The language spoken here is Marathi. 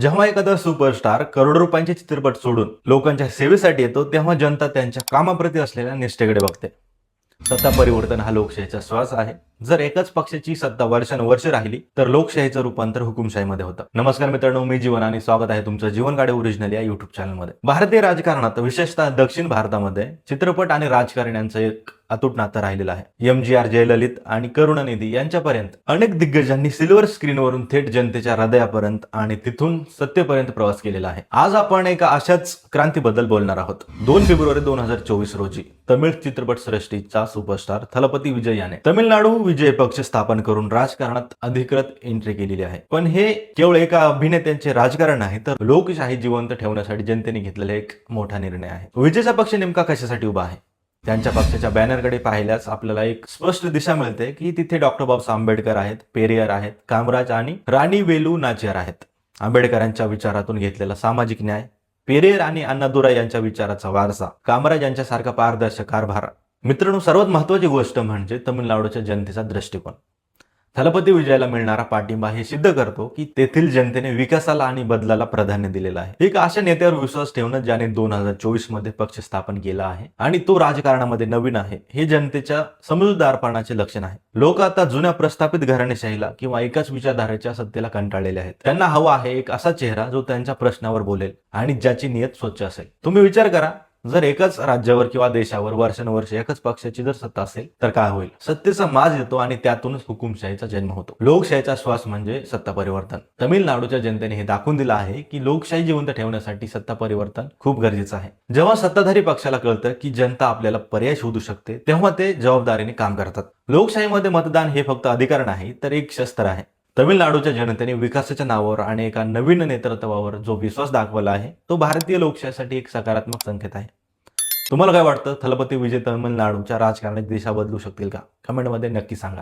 जेव्हा एखादा सुपरस्टार करोडो रुपयांचे चित्रपट सोडून लोकांच्या सेवेसाठी येतो तेव्हा जनता त्यांच्या कामाप्रती असलेल्या निष्ठेकडे बघते. सत्ता परिवर्तन हा लोकशाहीचा श्वास आहे. जर एकाच पक्षाची सत्ता वर्षानुवर्षे राहिली तर लोकशाहीचं रूपांतर हुकुमशाहीमध्ये होतं. नमस्कार मित्रांनो, मी जीवन आणि स्वागत आहे तुमचं जीवनगाडे ओरिजिनल या युट्यूब चॅनलमध्ये. भारतीय राजकारणात विशेषतः दक्षिण भारतामध्ये चित्रपट आणि राजकारण्यांचं एक अतूट नातं राहिलेलं आहे. MGR, जयललित आणि करुणानिधी यांच्यापर्यंत अनेक दिग्गजांनी सिल्वर स्क्रीनवरून थेट जनतेच्या हृदयापर्यंत आणि तिथून सत्तेपर्यंत प्रवास केलेला आहे. आज आपण एका अशाच क्रांतीबद्दल बोलणार आहोत. 2 फेब्रुवारी 2024 रोजी तमिळ चित्रपट सृष्टीचा सुपरस्टार थलपती विजय याने तमिळनाडू विजय पक्ष स्थापन करून राजकारणात अधिकृत एंट्री केलेली आहे. पण हे केवळ एका अभिनेत्यांचे राजकारण नाही, तर लोकशाही जिवंत ठेवण्यासाठी जनतेने घेतलेला एक मोठा निर्णय आहे. विजयचा पक्ष नेमका कशासाठी उभा आहे? त्यांच्या पक्षाच्या बॅनरकडे पाहिल्यास आपल्याला एक स्पष्ट दिशा मिळते की तिथे डॉक्टर बाबासाहेब आंबेडकर आहेत, पेरियार आहेत, कामराज आणि राणी वेलू नाचियार आहेत. आंबेडकरांच्या विचारातून घेतलेला सामाजिक न्याय, पेरियार आणि अण्णादुराई यांच्या विचाराचा वारसा, कामराज यांच्यासारखा पारदर्शक कारभार. मित्रांनो, सर्वात महत्वाची गोष्ट म्हणजे तमिळनाडूच्या जनतेचा दृष्टिकोन. थलपती विजयाला मिळणारा पाठिंबा हे सिद्ध करतो की तेथील जनतेने विकासाला आणि बदलाला प्राधान्य दिलेलं आहे. एक अशा नेत्यावर विश्वास ठेवणं ज्याने 2024 मध्ये पक्ष स्थापन केला आहे आणि तो राजकारणामध्ये नवीन आहे, हे जनतेच्या समजूतदारपणाचे लक्षण आहे. लोक आता जुन्या प्रस्थापित घराणेशाहीला किंवा एकाच विचारधारेच्या सत्तेला कंटाळलेले आहेत. त्यांना हवा आहे एक असा चेहरा जो त्यांच्या प्रश्नावर बोलेल आणि ज्याची नियत स्वच्छ असेल. तुम्ही विचार करा, जर एकाच राज्यावर किंवा देशावर वर्षानुवर्ष एकच पक्षाची जर सत्ता असेल तर काय होईल? सत्तेचा माज येतो आणि त्यातूनच हुकुमशाहीचा जन्म होतो. लोकशाहीचा श्वास म्हणजे सत्ता परिवर्तन. तमिळनाडूच्या जनतेने हे दाखवून दिलं आहे की लोकशाही जिवंत ठेवण्यासाठी सत्ता परिवर्तन खूप गरजेचं आहे. जेव्हा सत्ताधारी पक्षाला कळतं की जनता आपल्याला पर्याय शोधू शकते, तेव्हा ते जबाबदारीने काम करतात. लोकशाहीमध्ये मतदान हे फक्त अधिकार नाही, तर एक शस्त्र आहे. तमिळनाडूच्या जनतेने विकासाच्या नावावर आणि एका नवीन नेतृत्वावर जो विश्वास दाखवला आहे, तो भारतीय लोकशाहीसाठी एक सकारात्मक संकेत आहे. तुम्हाला काय वाटतं? थलपती विजय तमिळनाडूच्या राजकारणाची दिशा बदलू शकतील का? कमेंटमध्ये नक्की सांगा.